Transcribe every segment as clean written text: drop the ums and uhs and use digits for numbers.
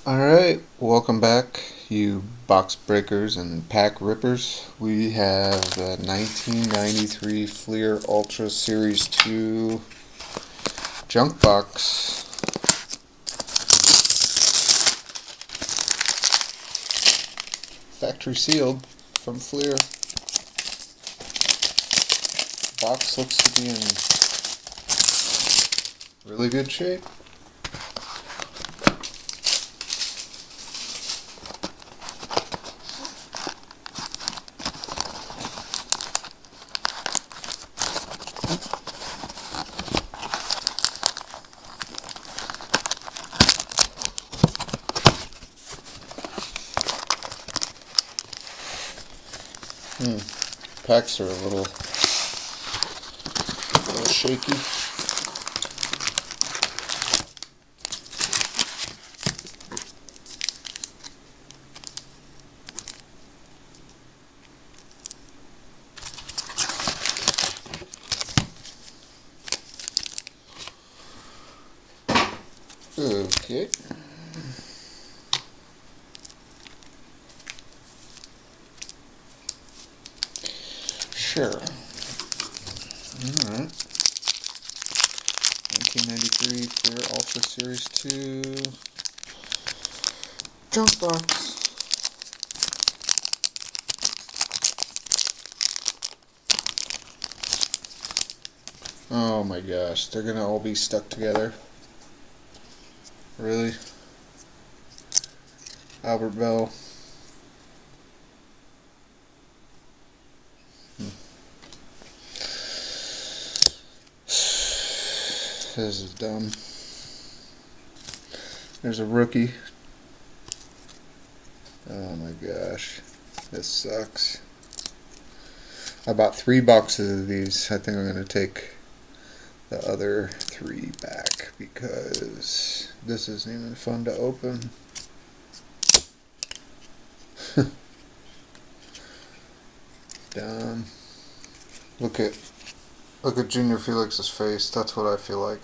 Alright, welcome back, you box breakers and pack rippers. We have the 1993 Fleer Ultra Series 2 junk box. Factory sealed from Fleer. Box looks to be in really good shape. Packs are a little shaky. Okay. Sure. Alright. 1993 Fleer Ultra Series 2 junk box. Oh my gosh, they're gonna all be stuck together. Really? Albert Bell. This is dumb. There's a rookie. Oh my gosh. This sucks. I bought 3 boxes of these. I think I'm going to take the other 3 back because this isn't even fun to open. Dumb. Look at Junior Felix's face. That's what I feel like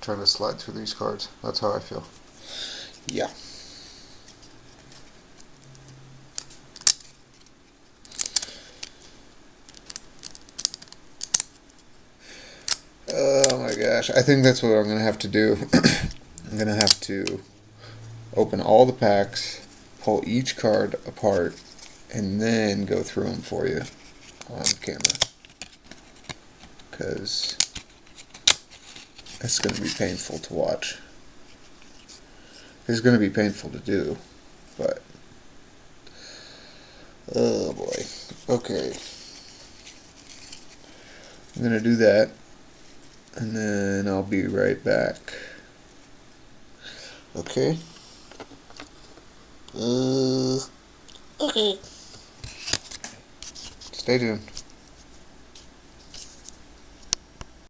trying to slide through these cards. That's how I feel. Yeah. Oh my gosh. I think that's what I'm going to have to do. I'm going to have to open all the packs, pull each card apart, and then go through them for you on camera. Because it's going to be painful to watch. It's going to be painful to do, but oh boy. Okay. I'm going to do that, and then I'll be right back. Okay? Okay. Stay tuned.